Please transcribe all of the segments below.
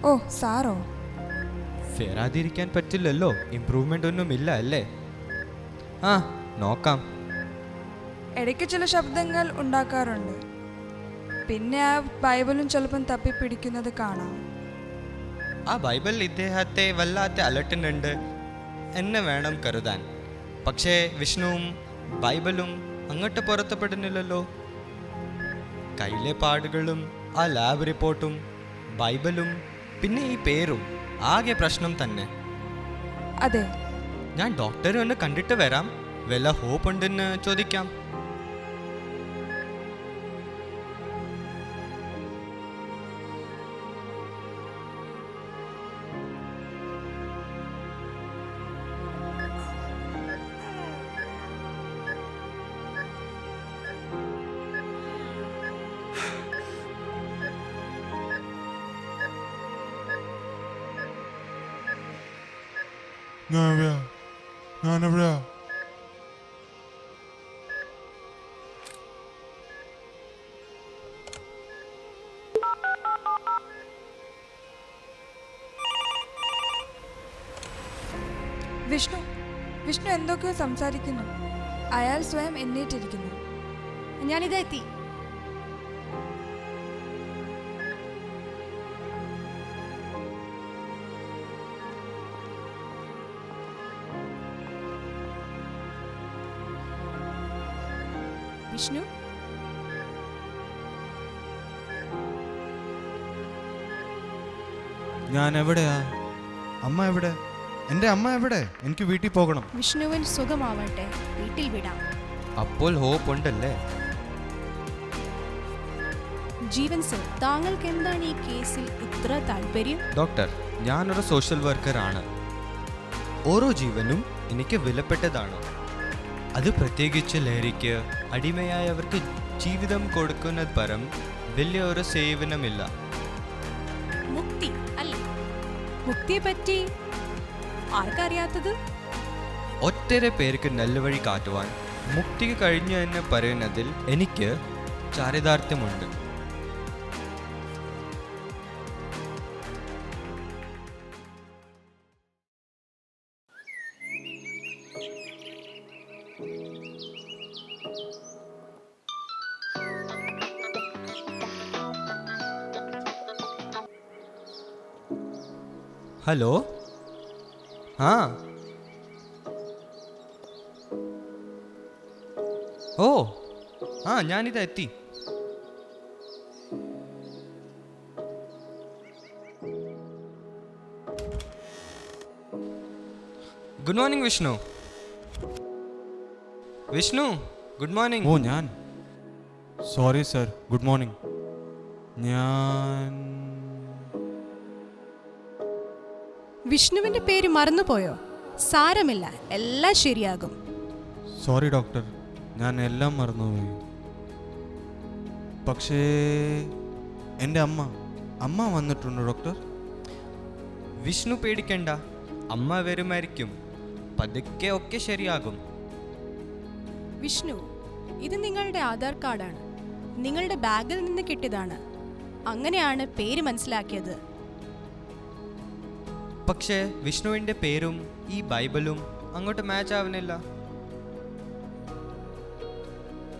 ഓ സാറോ? ഫെയറാതിരിക്കാൻ പറ്റില്ലല്ലോ, ഇംപ്രൂവ്മെൻ്റ് ഒന്നുമില്ല അല്ലേ? ആ നോക്കാം. ഇടയ്ക്ക് ചില ശബ്ദങ്ങൾ ഉണ്ടാക്കാറുണ്ട്. പിന്നെ ആ ബൈബിളും ചിലപ്പം തപ്പിപ്പിടിക്കുന്നത് കാണാം. ആ ബൈബിൾ ഇദ്ദേഹത്തെ വല്ലാത്ത അലട്ടുന്നുണ്ട് എന്ന് വേണം കരുതാൻ. പക്ഷേ വിഷ്ണുവും ബൈബിളും അങ്ങോട്ട് പുറത്തപ്പെടുന്നില്ലല്ലോ. കയ്യിലെ പാടുകളും ആ ലാബ് റിപ്പോർട്ടും ബൈബിളും പിന്നെ ഈ പേരും ആകെ പ്രശ്നം തന്നെ. അതെ, ഞാൻ ഡോക്ടറെ ഒന്ന് കണ്ടിട്ട് വരാം. വല്ല ഹോപ്പ് ഉണ്ടെന്ന് ചോദിക്കാം. ഞാനെവിടെയാ? വിഷ്ണു എന്തൊക്കെയോ സംസാരിക്കുന്നു. അയാൾ സ്വയം എണ്ണീറ്റിരിക്കുന്നു. ഞാനിതാ എത്തി. വിഷ്ണു, ഞാൻ എവിടെയാ? അമ്മ എവിടെ? എൻ്റെ അമ്മ എവിടെ? എനിക്ക് വീട്ടിൽ പോകണം. വിഷ്ണുവിന് സുഖമാവട്ടെ, വീട്ടിൽ വിടാം. അപ്പോൾ ഹോപ്പ് ഉണ്ടല്ലേ? ജീവൻ സർ, താങ്കൾക്ക് എന്താണ് ഈ കേസിൽ ഇത്ര താല്പര്യം? ഡോക്ടർ, ഞാനൊരു സോഷ്യൽ വർക്കറാണ്. ഓരോ ജീവനും എനിക്ക് വിലപ്പെട്ടതാണ്. അത് പ്രത്യേകിച്ച് ലഹരിക്ക് അടിമയായവർക്ക് ജീവിതം കൊടുക്കുന്നത് പരം വലിയൊരു സേവനമില്ല. മുക്തി അല്ലേ? മുക്തിയെ പറ്റി ആർക്കറിയാത്തത്? ഒട്ടേറെ പേർക്ക് നല്ല വഴി കാട്ടുവാൻ മുക്തി കഴിഞ്ഞു എന്ന് പറയുന്നതിൽ എനിക്ക് ചാരിതാർത്ഥ്യമുണ്ട്. ഹലോ, ആ ഓ ആ ഞാനിത് എത്തി. Good morning Vishnu. Vishnu, good morning. ഓ ഞാൻ സോറി സർ, ഗുഡ് മോർണിംഗ്. ഞാൻ വിഷ്ണുവിന്റെ പേര് മറന്നുപോയോ? സാരമില്ല, എല്ലാം ശരിയാകും. സോറി ഡോക്ടർ, ഞാൻ എല്ലാം മറന്നുപോയി. പക്ഷേ എൻ്റെ അമ്മ വന്നിട്ടുണ്ടോ ഡോക്ടർ? വിഷ്ണു പേടിക്കണ്ട, അമ്മ വരുമായിരിക്കും. പതുക്കെ ഒക്കെ ശരിയാകും. വിഷ്ണു, ഇത് നിങ്ങളുടെ ആധാർ കാർഡാണ്. നിങ്ങളുടെ ബാഗിൽ നിന്ന് കിട്ടിയതാണ്. അങ്ങനെയാണ് പേര് മനസ്സിലാക്കിയത്. പക്ഷേ വിഷ്ണുവിൻ്റെ പേരും ഈ ബൈബിളും അങ്ങോട്ട് മാച്ച് ആവുന്നില്ല.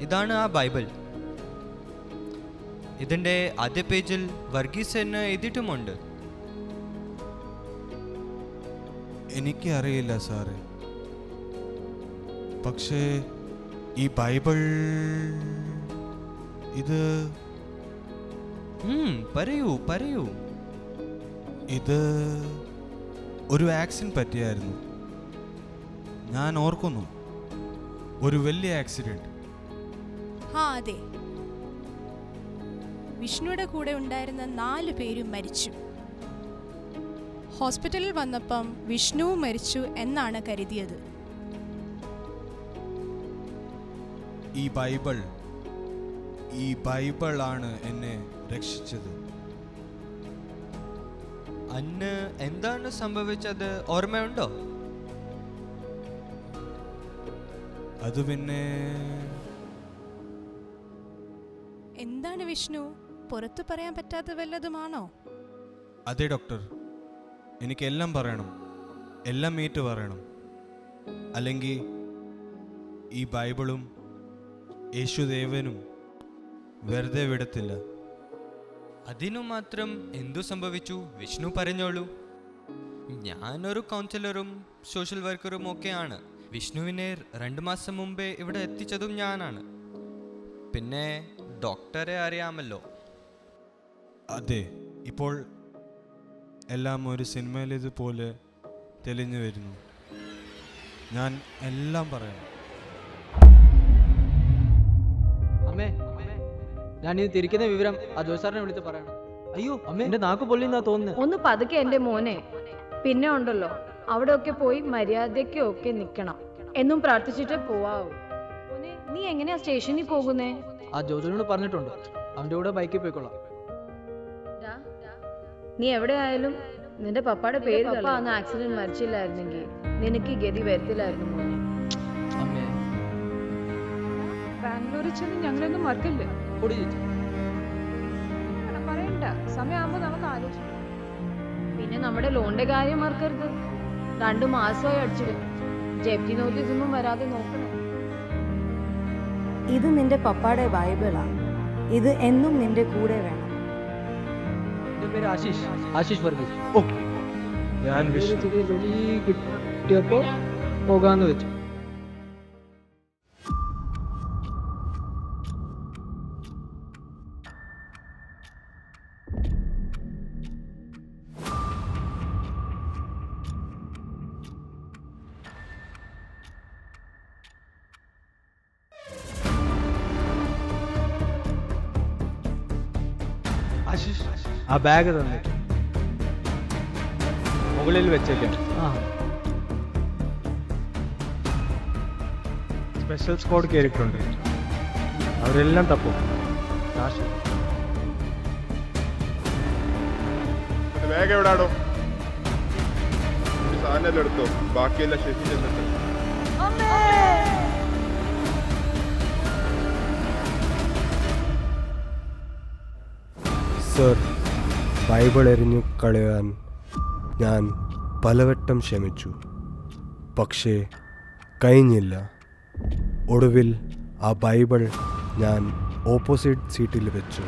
ഇതാണ് ആ ബൈബിൾ. ഇതിൻ്റെ ആദ്യ പേജിൽ വർഗീസ് എന്ന് എഴുതിയിട്ടുമുണ്ട്. എനിക്ക് അറിയില്ല സാറേ. പക്ഷേ ഈ ബൈബിൾ ഇത് പറയൂ. ഇത് ഒരു ആക്സിഡന്റ് പറ്റിയായിരുന്നു. ഞാൻ ഓർക്കുന്നു, ഒരു വലിയ ആക്സിഡന്റ്. ആ അതെ, വിഷ്ണുയുടെ കൂടെ ഉണ്ടായിരുന്ന 4 പേരും മരിച്ചു. ഹോസ്പിറ്റലിൽ വന്നപ്പം വിഷ്ണുവും മരിച്ചു എന്നാണ് കരുതിയത്. ഈ ബൈബിളാണ് എന്നെ രക്ഷിച്ചത്. അന്ന് എന്താണ് സംഭവിച്ചത് ഓർമ്മയുണ്ടോ? അത് പിന്നെ എന്താണ് വിഷ്ണു, പുറത്തു പറയാൻ പറ്റാത്ത വല്ലതുമാണോ? അതെ ഡോക്ടർ, എനിക്കെല്ലാം പറയണം, എല്ലാം ഏറ്റു പറയണം. അല്ലെങ്കിൽ ഈ ബൈബിളും യേശുദേവനും വെറുതെ വിടത്തില്ല. അതിനു മാത്രം എന്തു സംഭവിച്ചു വിഷ്ണു പറഞ്ഞോളൂ. ഞാനൊരു കൗൺസിലറും സോഷ്യൽ വർക്കറും ഒക്കെയാണ്. വിഷ്ണുവിനെ 2 മാസം മുമ്പേ ഇവിടെ എത്തിച്ചതും ഞാനാണ്. പിന്നെ ഡോക്ടറെ അറിയാമല്ലോ. അതെ, ഇപ്പോൾ എല്ലാം ഒരു സിനിമയിലേതുപോലെ തെളിഞ്ഞു വരുന്നു. ഞാൻ എല്ലാം പറയാം. അമ്മേ, ഞാൻ ഇത് തിരിക്കുന്ന വിവരം ആ ജോസാറിനെ വിളിച്ച് പറയണം. അയ്യോ അമ്മേ, എന്റെ നാക്ക് പൊള്ളിന്നാ തോന്നുന്നു. ഒന്ന് പതുക്കെ എന്റെ മോനെ. പിന്നെ ഉണ്ടല്ലോ, അവിടെ ഒക്കെ പോയി മര്യാദയ്ക്ക് ഒക്കെ നിക്കണം എന്നും പ്രാർത്ഥിച്ചിട്ട് പോവാവൂ. മോനെ, നീ എങ്ങനെയാ സ്റ്റേഷനിൽ പോകുന്നേ? ആ ജോജുനോട് പറഞ്ഞിട്ടുണ്ട്, അവന്റെ കൂടെ ബൈക്കിൽ പോയിക്കൊള്ളാം. നീ എവിടെ ആയാലും നിന്റെ പപ്പയുടെ പേര് അന്ന് ആക്സിഡന്റ് മരിച്ചില്ലായിരുന്നെങ്കിൽ നിനക്ക് ഗതി വരത്തില്ലായിരുന്നു മോനെ. അമ്മേ, ബാംഗ്ലൂരിൽ ചെന്ന് ഞങ്ങളൊന്നും മറക്കില്ല. പൊടി ചേച്ചി. പറയണ്ട, സമയമാകുമ്പോ നമുക്ക് ആലോചിക്കാം. പിന്നെ നമ്മുടെ ലോണിന്റെ കാര്യം മറക്കരുത്. 2 മാസമായി അടിച്ചിടും. ജപ്തി നോട്ടീസ് ഒന്നും വരാതെ നോക്കണം. ഇത് നിന്റെ പപ്പായുടെ ബൈബിളാണ്. ഇത് എന്നും നിന്റെ കൂടെ വേണം. എന്റെ പേര് ആശീഷ് വർഗീസ്. ഞാൻ ചെറിയ ജോലി കിട്ടിയപ്പോ പോകാന്ന് വെച്ചു. ആ ബാഗ് തന്നെ മുകളിൽ വെച്ചേക്കാം. സ്പെഷ്യൽ സ്ക്വാഡ് കയറിയിട്ടുണ്ട്, അവരെല്ലാം തപ്പും. ബാഗ് എവിടാടോ? സാധനം എടുത്തോ, ബാക്കിയെല്ലാം ശശി ചെന്നിട്ട്. സർ, ബൈബിൾ എറിഞ്ഞു കളയാൻ ഞാൻ പലവട്ടം ശ്രമിച്ചു, പക്ഷേ കഴിഞ്ഞില്ല. ഒടുവിൽ ആ ബൈബിൾ ഞാൻ ഓപ്പോസിറ്റ് സീറ്റിൽ വെച്ചു.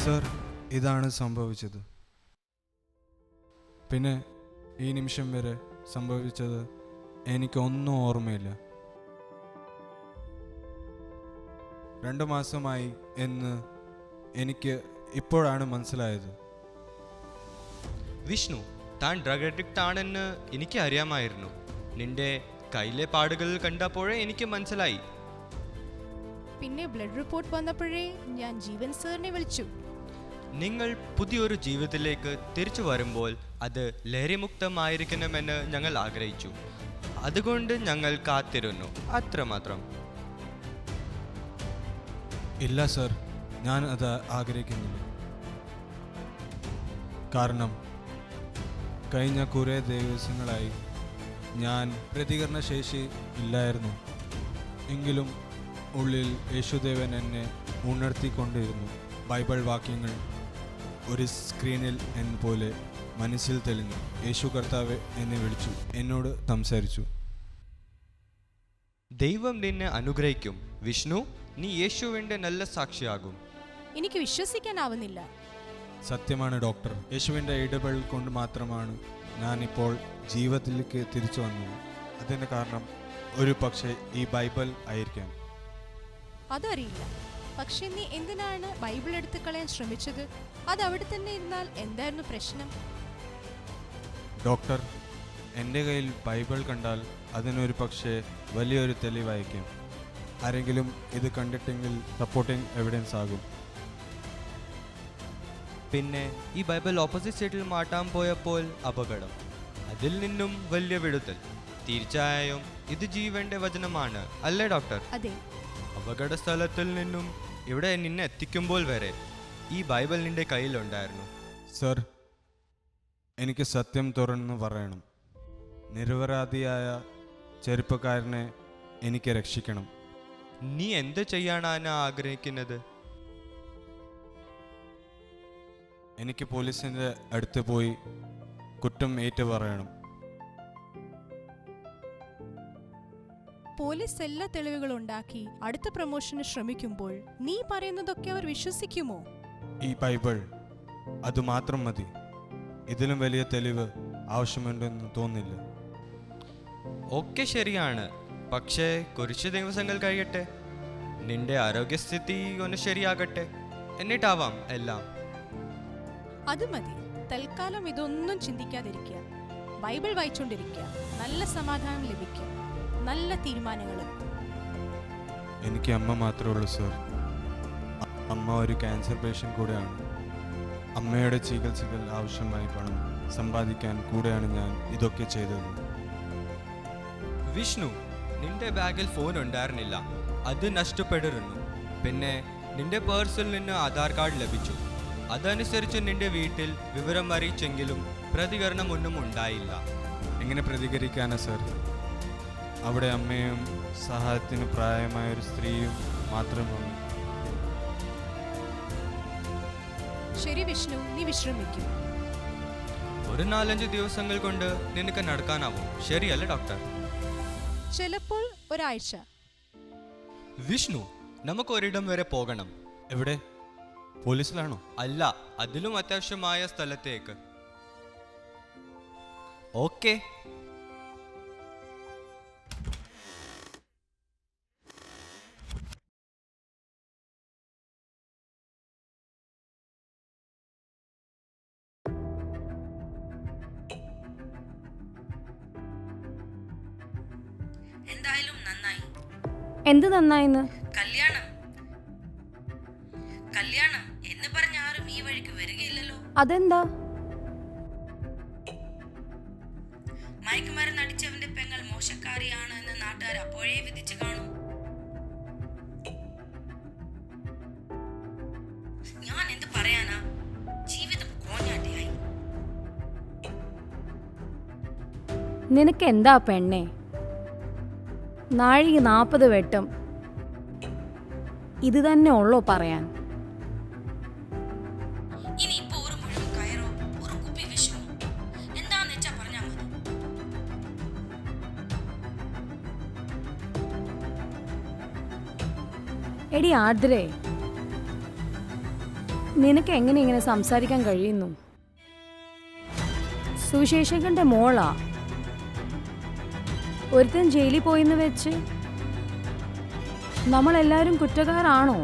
സർ, ഇതാണ് സംഭവിച്ചത്. പിന്നെ ഈ നിമിഷം വരെ സംഭവിച്ചത് എനിക്കൊന്നും ഓർമ്മയില്ല. 2 മാസമായി എന്ന് എനിക്ക് ഇപ്പോഴാണ് മനസ്സിലായത്. വിഷ്ണു, താൻ ഡ്രഗ് അഡിക്റ്റ് ആണെന്ന് എനിക്ക് അറിയാമായിരുന്നു. നിന്റെ കയ്യിലെ പാടുകൾ കണ്ടപ്പോഴേ എനിക്ക് മനസ്സിലായി. പിന്നെ ബ്ലഡ് റിപ്പോർട്ട് വന്നപ്പോഴേ ഞാൻ ജീവൻ സാറിനെ വിളിച്ചു. നിങ്ങൾ പുതിയൊരു ജീവിതത്തിലേക്ക് തിരിച്ചു വരുമ്പോൾ അത് ലഹരിമുക്തമായിരിക്കണമെന്ന് ഞങ്ങൾ ആഗ്രഹിച്ചു. അതുകൊണ്ട് ഞങ്ങൾ കാത്തിരുന്നു, അത്രമാത്രം. ഇല്ല സർ, ഞാൻ അത് ആഗ്രഹിക്കുന്നില്ല. കാരണം കഴിഞ്ഞ കുറേ ദിവസങ്ങളായി ഞാൻ പ്രതികരണശേഷി ഇല്ലായിരുന്നു. എങ്കിലും ഉള്ളിൽ യേശുദേവൻ എന്നെ ഉണർത്തിക്കൊണ്ടിരുന്നു. ബൈബിൾ വാക്യങ്ങൾ ഒരു സ്ക്രീനിൽ എന്ന പോലെ മനസ്സിൽ തെളിഞ്ഞു. യേശു കർത്താവ് എന്നെ വിളിച്ചു, എന്നോട് സംസാരിച്ചു. ദൈവം നിന്നെ അനുഗ്രഹിക്കും വിഷ്ണു. നീ യേശുവിൻ്റെ നല്ല സാക്ഷിയാകും. എനിക്ക് വിശ്വസിക്കാനാവുന്നില്ല. സത്യമാണ് ഡോക്ടർ. യേശുവിൻ്റെ ഇടപെടൽ കൊണ്ട് മാത്രമാണ് ഞാനിപ്പോൾ ജീവിതത്തിലേക്ക് തിരിച്ചു വന്നത്. അതിന് കാരണം ഒരു പക്ഷേ ഈ ബൈബിൾ ആയിരിക്കാം. അതറിയില്ല. പക്ഷെ നീ എന്തിനാണ് ബൈബിൾ എടുത്ത് കളയാൻ ശ്രമിച്ചത്? അത് അവിടെ തന്നെ ഇരുന്നാൽ എന്തായിരുന്നു പ്രശ്നം? ഡോക്ടർ, എൻ്റെ കയ്യിൽ ബൈബിൾ കണ്ടാൽ അതിനൊരു പക്ഷേ വലിയൊരു തെളിവായിരിക്കും. ആരെങ്കിലും ഇത് കണ്ടിട്ടെങ്കിൽ സപ്പോർട്ടിംഗ് എവിഡൻസ് ആകും. പിന്നെ ഈ ബൈബിൾ ഓപ്പോസിറ്റ് സൈഡിൽ മാറ്റാൻ പോയപ്പോൾ അപകടം. അതിൽ നിന്നും വലിയ വിടുതൽ. തീർച്ചയായും ഇത് ജീവന്റെ വചനമാണ്, അല്ലേ ഡോക്ടർ? അതെ. അപകട സ്ഥലത്തിൽ നിന്നും ഇവിടെ നിന്നെ എത്തിക്കുമ്പോൾ വരെ ഈ ബൈബിൾ നിന്റെ കയ്യിലുണ്ടായിരുന്നു. സർ, എനിക്ക് സത്യം തുറന്ന് പറയണം. നിരപരാധിയായ ചെറുപ്പക്കാരനെ എനിക്ക് രക്ഷിക്കണം. നീ എന്ത് ചെയ്യാനാണ് ആഗ്രഹിക്കുന്നത്? എനിക്ക് പോലീസിൻ്റെ അടുത്ത് പോയി കുറ്റം ഏറ്റു പറയണം. പോലീസ് എല്ലാ തെളിവുകളും ഉണ്ടാക്കി അടുത്ത പ്രൊമോഷന് ശ്രമിക്കുമ്പോൾ നീ പറയുന്നതൊക്കെ അവർ വിശ്വസിക്കുമോ? ഈ ബൈബിൾ അതുമാത്രം മതി. ഇതിലും വലിയ തെളിവ് ആവശ്യമുണ്ടെന്ന് തോന്നില്ല. ഒക്കെ ശരിയാണ്, പക്ഷേ കുറച്ച് ദിവസങ്ങൾ കഴിയട്ടെ. നിന്റെ ആരോഗ്യസ്ഥിതി ഒന്ന് ശരിയാകട്ടെ, എന്നിട്ടാവാം എല്ലാം. അത് മതി. തൽക്കാലം ഇതൊന്നും ചിന്തിക്കാതിരിക്കുക. ബൈബിൾ വായിച്ചുകൊണ്ടിരിക്കുക. നല്ല സമാധാനം ലഭിക്കും, നല്ല തീരുമാനങ്ങളും. എനിക്ക് അമ്മ മാത്രമേ ഉള്ളൂ സർ. അമ്മ ഒരു ക്യാൻസർ പേഷ്യൻ്റ് കൂടെയാണ്. അമ്മയുടെ ചികിത്സകൾ ആവശ്യമായി പണം സമ്പാദിക്കാൻ കൂടെയാണ് ഞാൻ ഇതൊക്കെ ചെയ്തത്. വിഷ്ണു, നിന്റെ ബാഗിൽ ഫോൺ ഉണ്ടായിരുന്നില്ല, അത് നഷ്ടപ്പെട്ടിരുന്നു. പിന്നെ നിന്റെ പേഴ്സിൽ നിന്ന് ആധാർ കാർഡ് ലഭിച്ചു. അതനുസരിച്ച് നിന്റെ വീട്ടിൽ വിവരം അറിയിച്ചെങ്കിലും പ്രതികരണം ഒന്നും ഉണ്ടായില്ല. എങ്ങനെ പ്രതികരിക്കാനാ സർ? അവിടെ അമ്മയും സഹായത്തിന് പ്രായമായ ഒരു സ്ത്രീയും മാത്രമാണ്. ശരി വിഷ്ണു, നീ വിശ്രമിക്കും. ഒരു 4-5 ദിവസങ്ങൾ കൊണ്ട് നിനക്ക് നടക്കാനാവും, ശരിയല്ലേ ഡോക്ടർ? ചിലപ്പോൾ ഒരാഴ്ച. വിഷ്ണു, നമുക്ക് ഒരിടം വരെ പോകണം. എവിടെ? പോലീസിലാണോ? അല്ല, അതിലും അത്യാവശ്യമായ സ്ഥലത്തേക്ക്. ഓക്കെ. എന്തായാലും നന്നായി. എന്ത് നന്നായിന്ന്? കല്യാണം എന്ന് പറഞ്ഞ ആരും ഈ വഴിക്ക് വരികയില്ലല്ലോ. അതെന്താ? മയക്കുമരുന്ന് അടിച്ചവന്റെ പെങ്ങൾ മോശക്കാരിയാണ് എന്ന് നാട്ടുകാർ അപ്പോഴേ വിധിച്ചു കാണും. ഞാൻ എന്ത് പറയാനാ? ജീവിതം കോഞ്ഞാട്ടിയായി. നിനക്ക് എന്താ പെണ്ണെ? നാഴിക 40 വെട്ടം. ഇത് തന്നെ ഉള്ളോ പറയാൻ? എടി ആദ്രേ, നിനക്ക് എങ്ങനെ ഇങ്ങനെ സംസാരിക്കാൻ കഴിയുന്നു? സുവിശേഷകന്റെ മോളാ. ഒരുത്തൻ ജയിലിൽ പോയിന്ന് വെച്ച് നമ്മളെല്ലാവരും കുറ്റക്കാരാണോ?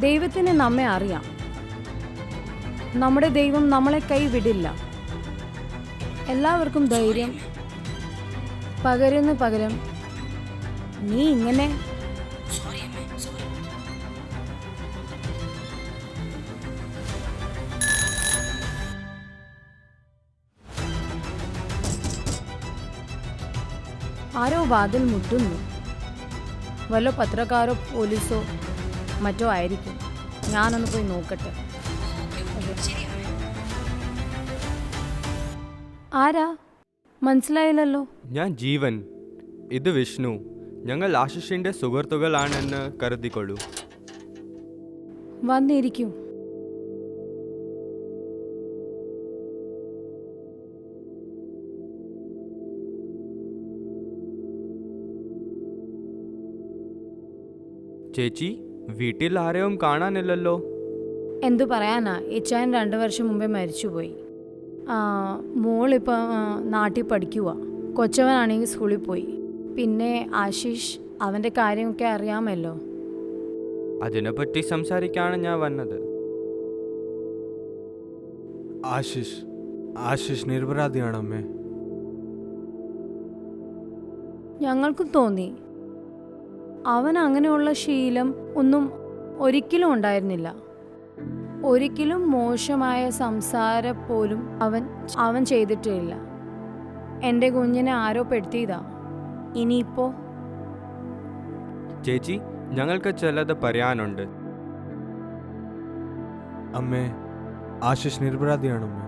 ദൈവത്തിന് നമ്മെ അറിയാം. നമ്മുടെ ദൈവം നമ്മളെ കൈവിടില്ല. എല്ലാവർക്കും ധൈര്യം പകരം നീ ഇങ്ങനെ ആരോ വാതിൽ മുട്ടുന്നു. വല്ല പത്രക്കാരോ പോലീസോ മറ്റോ ആയിരിക്കും. ഞാനൊന്ന് പോയി നോക്കട്ടെ. ആരാ? മനസ്സിലായില്ലല്ലോ. ഞാൻ ജീവൻ, ഇത് വിഷ്ണു. ഞങ്ങൾ ആശിഷിൻ്റെ സുഹൃത്തുക്കളാണെന്ന് കരുതിക്കൊള്ളൂ. വന്നിരിക്കൂ. ചേച്ചി, വീട്ടിൽ ആരെയും കാണാനില്ലല്ലോ. എന്തു പറയാനാ, ഇച്ചായൻ 2 വർഷം മുമ്പേ മരിച്ചുപോയി. മോളിപ്പോൾ നാട്ടിൽ പഠിക്കുക. കൊച്ചവനാണെങ്കിൽ സ്കൂളിൽ പോയി. പിന്നെ ആശിഷ്, അവൻ്റെ കാര്യമൊക്കെ അറിയാമല്ലോ. അതിനെപ്പറ്റി സംസാരിക്കാണ് ഞാൻ വന്നത്. ആശിഷ് നിരപരാധിയാണമ്മേ. ഞങ്ങൾക്കും തോന്നി. അവൻ അങ്ങനെയുള്ള ശീലം ഒന്നും ഒരിക്കലും ഉണ്ടായിരുന്നില്ല. ഒരിക്കലും മോശമായ സംസാരം പോലും അവൻ ചെയ്തിട്ടില്ല. എൻ്റെ കുഞ്ഞിനെ ആരോ പെടുത്തിയതാ. ഇനിയിപ്പോ ചേച്ചി, ഞങ്ങൾക്ക് ചിലത് പറയാനുണ്ട്. അമ്മേ, ആശിഷ് നിരപരാധിയാണമ്മേ.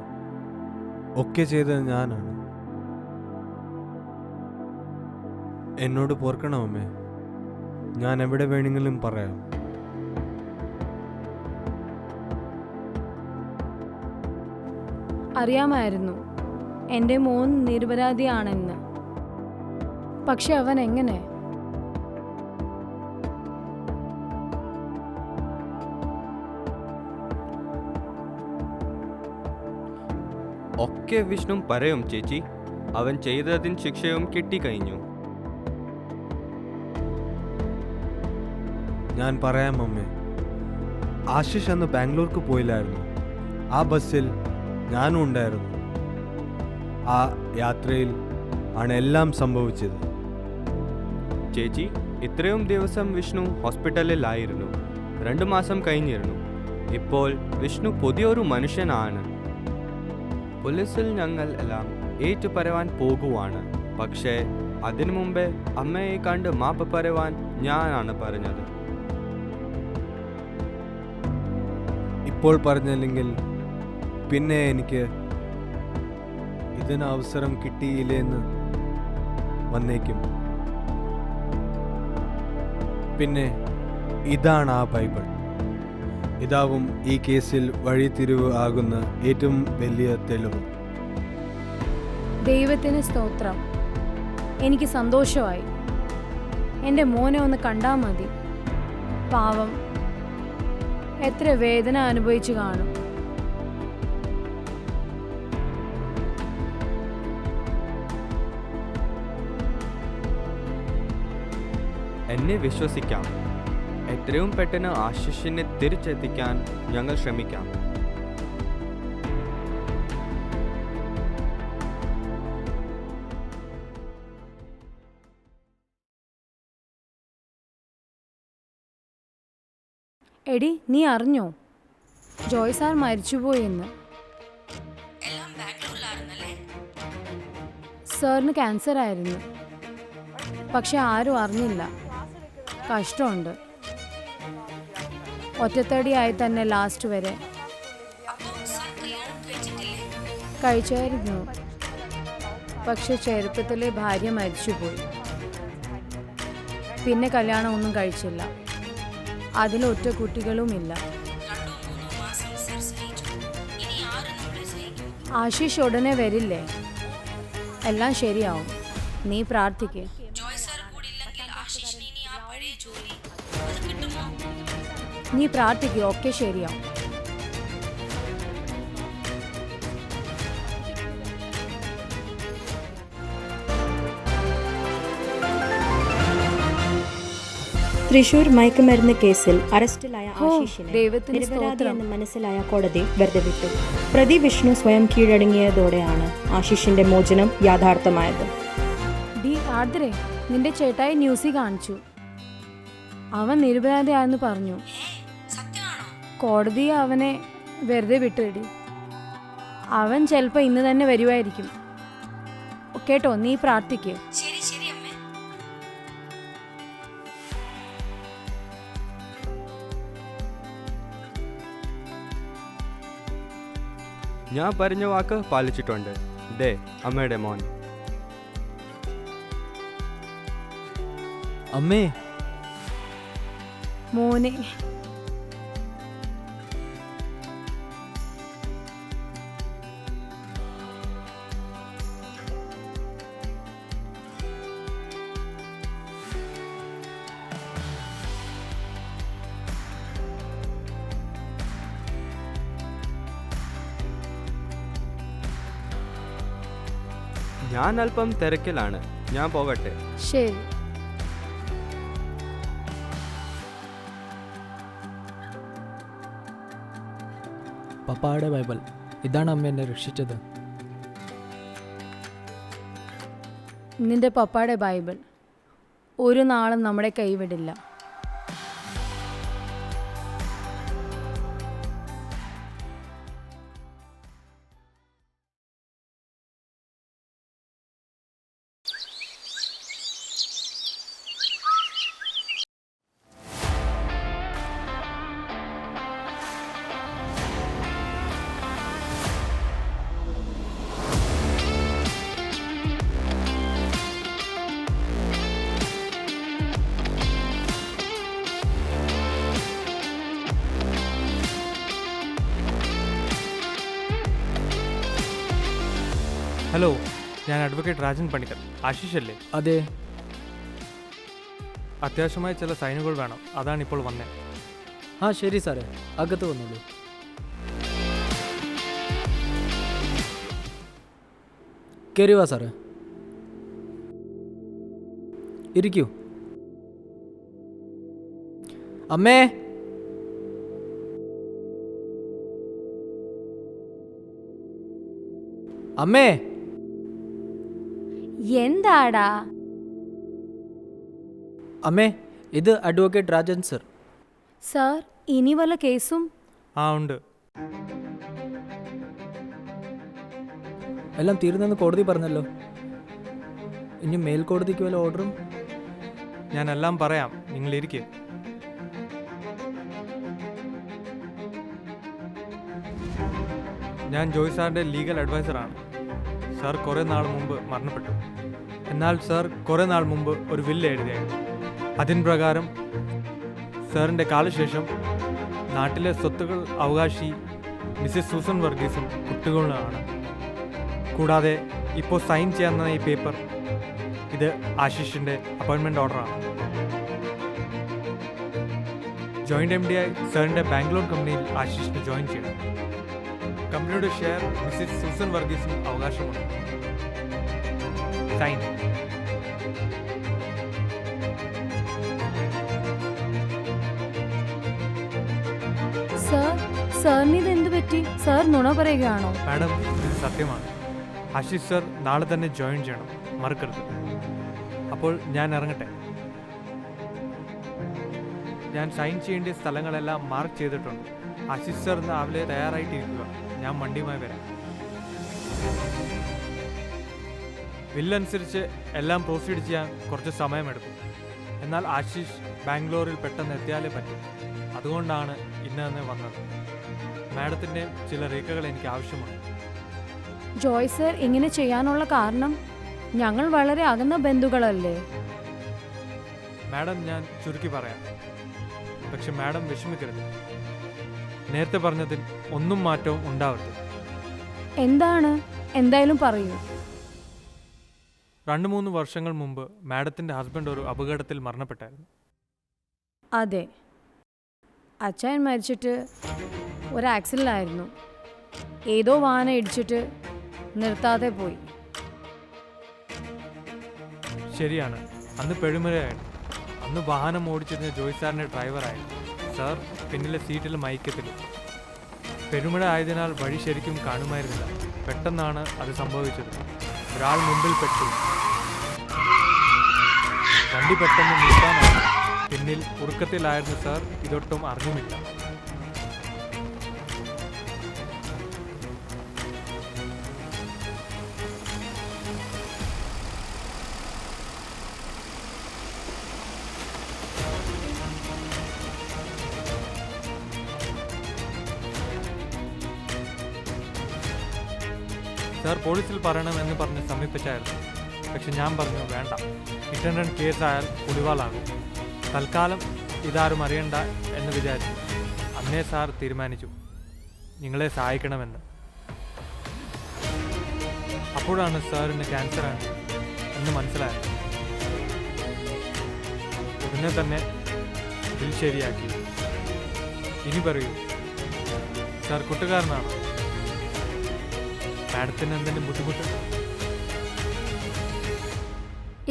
ഒക്കെ ചെയ്തത് ഞാനാണ്. എന്നോട് പോർക്കണം അമ്മേ. ഞാൻ എവിടെ വേണമെങ്കിലും പറയാം. അറിയാമായിരുന്നു എൻ്റെ മോൻ നിരപരാധിയാണെന്ന്. പക്ഷെ അവൻ എങ്ങനെ? ഒക്കെ വിഷ്ണു പറയും ചേച്ചി. അവൻ ചെയ്തതിന് ശിക്ഷയും കിട്ടിക്കഴിഞ്ഞു. ഞാൻ പറയാം അമ്മേ. ആശിഷ് അന്ന് ബാംഗ്ലൂർക്ക് പോയില്ലായിരുന്നു. ആ ബസ്സിൽ ഞാനും ഉണ്ടായിരുന്നു. ആ യാത്രയിൽ ആണ് എല്ലാം സംഭവിച്ചത്. ചേച്ചി, ഇത്രയും ദിവസം വിഷ്ണു ഹോസ്പിറ്റലിലായിരുന്നു. 2 മാസം കഴിഞ്ഞിരുന്നു. ഇപ്പോൾ വിഷ്ണു പുതിയൊരു മനുഷ്യനാണ്. പോലീസിൽ ഞങ്ങൾ എല്ലാം ഏറ്റു പറയാൻ പോകുവാണ്. പക്ഷേ അതിനു മുമ്പേ അമ്മയെ കണ്ട് മാപ്പ് പറയുവാൻ ഞാനാണ് പറഞ്ഞത്. ഇപ്പോൾ പറഞ്ഞില്ലെങ്കിൽ പിന്നെ എനിക്ക് ഇതിന് അവസരം കിട്ടിയില്ലെന്ന് വന്നേക്കും. പിന്നെ ഇതാണ് ആ ബൈബിൾ. ഇതാവും ഈ കേസിൽ വഴിത്തിരിവ് ആകുന്ന ഏറ്റവും വലിയ തെളിവ്. ദൈവത്തിന് സ്തോത്രം. എനിക്ക് സന്തോഷമായി. എൻ്റെ മോനെ ഒന്ന് കണ്ടാൽ മതി. പാവം എത്ര വേദന അനുഭവിച്ചു കാണും. എന്നെ വിശ്വസിക്കാം. എത്രയും പെട്ടെന്ന് ആശിഷിനെ തിരിച്ചെത്തിക്കാൻ ഞങ്ങൾ ശ്രമിക്കാം. എടി, നീ അറിഞ്ഞോ ജോയ് സാർ മരിച്ചുപോയെന്ന്? സാറിന് ക്യാൻസർ ആയിരുന്നു. പക്ഷെ ആരും അറിഞ്ഞില്ല. കഷ്ടമുണ്ട്. ഒറ്റത്തടിയായി തന്നെ ലാസ്റ്റ് വരെ. കഴിച്ചായിരുന്നു. പക്ഷെ ചെറുപ്പത്തിലെ ഭാര്യ മരിച്ചുപോയി. പിന്നെ കല്യാണം ഒന്നും കഴിച്ചില്ല. അതിലൊറ്റ കുട്ടികളുമില്ല. ആശിഷ് ഉടനെ വരില്ലേ? എല്ലാം ശരിയാവും. നീ പ്രാർത്ഥിക്ക്. നീ പ്രാർത്ഥിക്കുക, ഒക്കെ ശരിയാവും. തൃശൂർ മയക്കുമരുന്ന് കേസിൽ അറസ്റ്റിലായ ഹോ, ആശിഷിനെ ദൈവത്തിന് നിരപരാധി സ്തോത്രം. എന്ന് മനസ്സിലായ കോടതി വെറുതെ വിട്ടു. പ്രതി വിഷ്ണു സ്വയം കീഴടങ്ങിയതോടെയാണ് ആശിഷിന്റെ മോചനം യാഥാർത്ഥ്യമായത്. ഡി ആദ്രേ, നിന്റെ ചേട്ടായി ന്യൂസിൽ കാണിച്ചു. അവൻ നിരപരാധിയായെന്ന് പറഞ്ഞു. കോടതി അവനെ വെറുതെ വിട്ടുകിടി. അവൻ ചിലപ്പോൾ ഇന്ന് തന്നെ വരുമായിരിക്കും. കേട്ടോ, നീ പ്രാർത്ഥിക്ക്. ഞാൻ പറഞ്ഞ വാക്ക് പാലിച്ചിട്ടുണ്ട്. ദേ അമ്മയുടെ മോൻ. അമ്മേ, മോനെ, ഞാൻ അല്പം തിരക്കിലാണ്. ഞാൻ പോകട്ടെ. ശരി. പപ്പായുടെ ബൈബിൾ. ഇതാണ് അമ്മ എന്നെ രക്ഷിച്ചത്. നിന്റെ പപ്പായുടെ ബൈബിൾ ഒരു നാളും നമ്മുടെ കൈവിടില്ല. ഹലോ, ഞാൻ അഡ്വക്കേറ്റ് രാജൻ പണിക്കർ. ആശിഷ് അല്ലേ? അതെ. അത്യാവശ്യമായ ചില സൈനുകൾ വേണം, അതാണ് ഇപ്പോൾ വന്നേ. ആ ശരി സാറേ, അകത്ത് വന്നോളൂ. കയറി വാ സാറേ, ഇരിക്കൂ. അമ്മേ, അമ്മേ. എന്താടാ? അമ്മേ, ഇത് അഡ്വക്കേറ്റ് രാജൻ സർ. സാർ, ഇനി വല്ല കേസും? ആ ഉണ്ട്. എല്ലാം തീർന്നെന്ന് കോടതി പറഞ്ഞല്ലോ. ഇനി മേൽക്കോടതിക്ക് വല്ല ഓർഡറും? ഞാൻ എല്ലാം പറയാം, നിങ്ങൾ ഇരിക്കേ. ഞാൻ ജോയ് സാറിൻ്റെ ലീഗൽ അഡ്വൈസറാണ്. സാർ കുറേ നാൾ മുമ്പ് മരണപ്പെട്ടു. എന്നാൽ സാർ കുറേ നാൾ മുമ്പ് ഒരു വില്ല് എഴുതിയായിരുന്നു. അതിൻ പ്രകാരം സാറിൻ്റെ കാലശേഷം നാട്ടിലെ സ്വത്തുകൾ അവകാശി മിസ്സിസ് സൂസൻ വർഗീസും കുട്ടികളുമാണ്. കൂടാതെ ഇപ്പോൾ സൈൻ ചെയ്യുന്ന ഈ പേപ്പർ, ഇത് ആശിഷിൻ്റെ അപ്പോയിൻമെൻറ്റ് ഓർഡറാണ്. ജോയിൻ്റ് MD ആയി സാറിൻ്റെ ബാംഗ്ലൂർ കമ്പനിയിൽ ആശിഷിന് ജോയിൻ ചെയ്യണം. കമ്പനിയുടെ ഷെയർ മിസ്സിസ് സൂസൻ വർഗീസും അവകാശമുണ്ട്. സൈൻ. സാറിന് ഇത് എന്ത് പറ്റി? സാർ നുണ പറയുകയാണോ? മാഡം, ഇത് സത്യമാണ്. ആശിഷ് സർ നാളെ തന്നെ ജോയിൻ ചെയ്യണം, മറക്കരുത്. അപ്പോൾ ഞാൻ ഇറങ്ങട്ടെ. ഞാൻ സൈൻ ചെയ്യേണ്ട സ്ഥലങ്ങളെല്ലാം മാർക്ക് ചെയ്തിട്ടുണ്ട്. ആശിഷ് സർ രാവിലെ തയ്യാറായിട്ടിരിക്കുക. ഞാൻ വണ്ടിയുമായി വരാം. ബില്ലനുസരിച്ച് എല്ലാം പ്രൊസീഡ് ചെയ്യാൻ കുറച്ച് സമയമെടുക്കും. എന്നാൽ ആശിഷ് ബാംഗ്ലൂരിൽ പെട്ടെന്ന് എത്തിയാലേ പറ്റും. അതുകൊണ്ടാണ് ഇന്ന് തന്നെ വന്നത്. മാഡത്തിൻ്റെ ചില രേഖകൾ എനിക്ക് ആവശ്യമാണ്. ജോയ് സർ ഇങ്ങനെ ചെയ്യാനുള്ള കാരണം? ഞങ്ങൾ വളരെ അകന്ന ബന്ധുക്കളല്ലേ? മാഡം, ഞാൻ ചുരുക്കി പറയാം. പക്ഷെ മാഡം വിഷമിക്കരുത്. നേരത്തെ പറഞ്ഞതിൽ ഒന്നും മാറ്റവും ഉണ്ടാവരുത്. എന്താണ്? എന്തായാലും പറയൂ. 2-3 വർഷങ്ങൾ മുമ്പ് മാഡത്തിൻ്റെ ഹസ്ബൻഡ് ഒരു അപകടത്തിൽ മരണപ്പെട്ടായിരുന്നു. അതെ, അച്ഛൻ മരിച്ചിട്ട് ഒരു ആക്സിഡൻ്റായിരുന്നു. ഏതോ വാഹനം ഇടിച്ചിട്ട് നിർത്താതെ പോയി. ശരിയാണ്, അന്ന് പെഴുമരയായിരുന്നു. അന്ന് വാഹനം ഓടിച്ചിരുന്ന ജോയ് സാറിൻ്റെ ഡ്രൈവറായിരുന്നു. സാർ പിന്നിലെ സീറ്റിൽ മയക്കത്തിലും. പെരുമഴ ആയതിനാൽ വഴി ശരിക്കും കാണുമായിരുന്നില്ല. പെട്ടെന്നാണ് അത് സംഭവിച്ചത്. ഒരാൾ മുമ്പിൽ പെട്ടു. വണ്ടി പെട്ടെന്ന് നിർത്താനായി. പിന്നിൽ ഉറക്കത്തിലായിരുന്ന സാർ ഇതൊട്ടും അറിഞ്ഞുമില്ല. സാർ പോലീസിൽ പറയണമെന്ന് പറഞ്ഞ് സമീപിച്ചായിരുന്നു. പക്ഷെ ഞാൻ പറഞ്ഞു വേണ്ട, ഇറ്റൻഡൻ കേസായാൽ പുലിവാലാകും. തൽക്കാലം ഇതാരും അറിയണ്ട എന്ന് വിചാരിച്ചു. അന്നേ സാർ തീരുമാനിച്ചു നിങ്ങളെ സഹായിക്കണമെന്ന്. അപ്പോഴാണ് സാറിന് ക്യാൻസറാണ് എന്ന് മനസ്സിലായത്. ഉടനെ തന്നെ ബിൽ ശരിയാക്കി. ഇനി പറയൂ, സാർ കൂട്ടുകാരനാണോ? മാഡത്തിന് എന്തെങ്കിലും ബുദ്ധിമുട്ട്?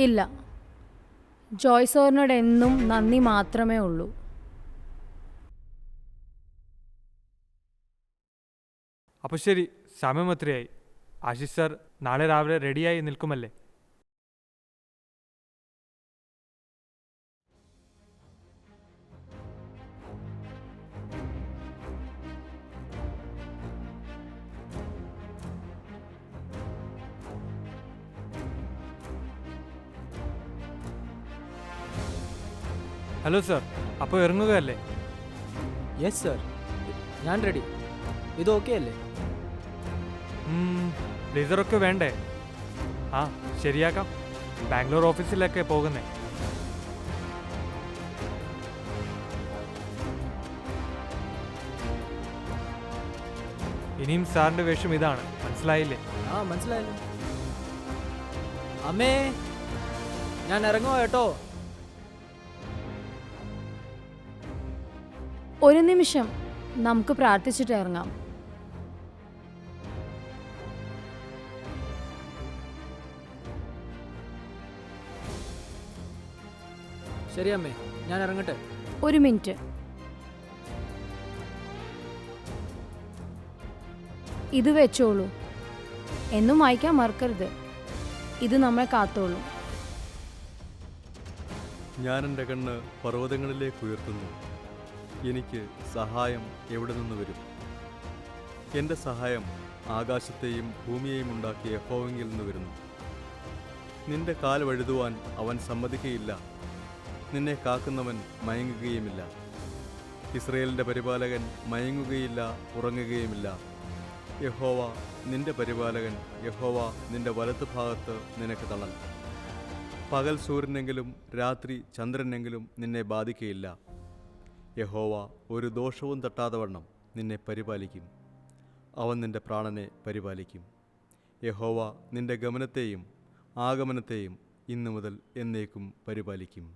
ഇല്ല, ജോയ് സാറിനോട് എന്നും നന്ദി മാത്രമേ ഉള്ളൂ. അപ്പോൾ ശരി, സമയം എത്രയായി? ആശിഷ് സാർ നാളെ രാവിലെ റെഡിയായി നിൽക്കുമല്ലേ? ഹലോ സാർ, അപ്പോൾ ഇറങ്ങുകയല്ലേ? യെസ് സർ, ഞാൻ റെഡി. ഇത് ഓക്കെ അല്ലേ? ബ്ലേസറൊക്കെ വേണ്ടേ? ആ ശരിയാക്കാം. ബാംഗ്ലൂർ ഓഫീസിലൊക്കെ പോകുന്നേ. ഇനിയും സാറിൻ്റെ വേഷം ഇതാണ്, മനസ്സിലായില്ലേ? ആ മനസ്സിലായല്ലോ. അമ്മേ, ഞാൻ ഇറങ്ങുവാ കേട്ടോ. ഒരു നിമിഷം, നമുക്ക് പ്രാർത്ഥിച്ചിട്ട് ഇറങ്ങാം. ശരി അമ്മേ, ഞാൻ ഇറങ്ങട്ടെ. ഒരു മിനിറ്റ്. ഇത് വെച്ചോളൂ. എന്നും വായിക്കാൻ മറക്കരുത്. ഇത് നമ്മളെ കാത്തോളൂ. ഞാൻ എൻ്റെ കണ്ണ് പർവ്വതങ്ങളിലേക്ക് ഉയർത്തുന്നു. എനിക്ക് സഹായം എവിടെ നിന്ന് വരും? എൻ്റെ സഹായം ആകാശത്തെയും ഭൂമിയെയും ഉണ്ടാക്കിയ യഹോവയിൽ നിന്ന് വരുന്നു. നിന്റെ കാൽ വഴുതുവാൻ അവൻ സമ്മതിക്കുകയില്ല. നിന്നെ കാക്കുന്നവൻ മയങ്ങുകയുമില്ല. ഇസ്രയേലിൻ്റെ പരിപാലകൻ മയങ്ങുകയില്ല, ഉറങ്ങുകയുമില്ല. യഹോവ നിന്റെ പരിപാലകൻ, യഹോവ നിന്റെ വലത്തുഭാഗത്ത് നിനക്ക് തണൽ. പകൽ സൂര്യനെങ്കിലും രാത്രി ചന്ദ്രനെങ്കിലും നിന്നെ ബാധിക്കയില്ല. യഹോവ ഒരു ദോഷവും തട്ടാതെ വണ്ണം നിന്നെ പരിപാലിക്കും. അവൻ നിന്റെ പ്രാണനെ പരിപാലിക്കും. യഹോവ നിന്റെ ഗമനത്തെയും ആഗമനത്തെയും ഇന്നു മുതൽ എന്നേക്കും പരിപാലിക്കും.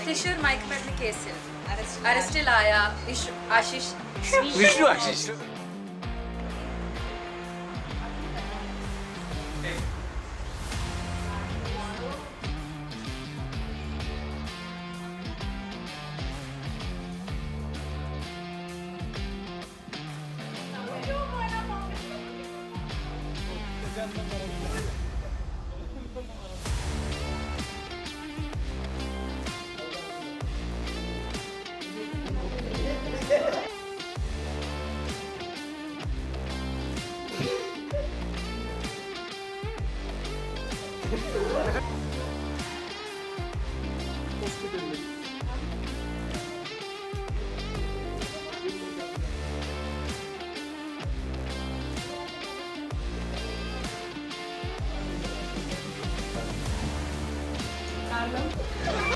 തൃശൂർ മയക്കുമരുന്ന് കേസിൽ അറസ്റ്റിലായ ആശിഷ് കാരണം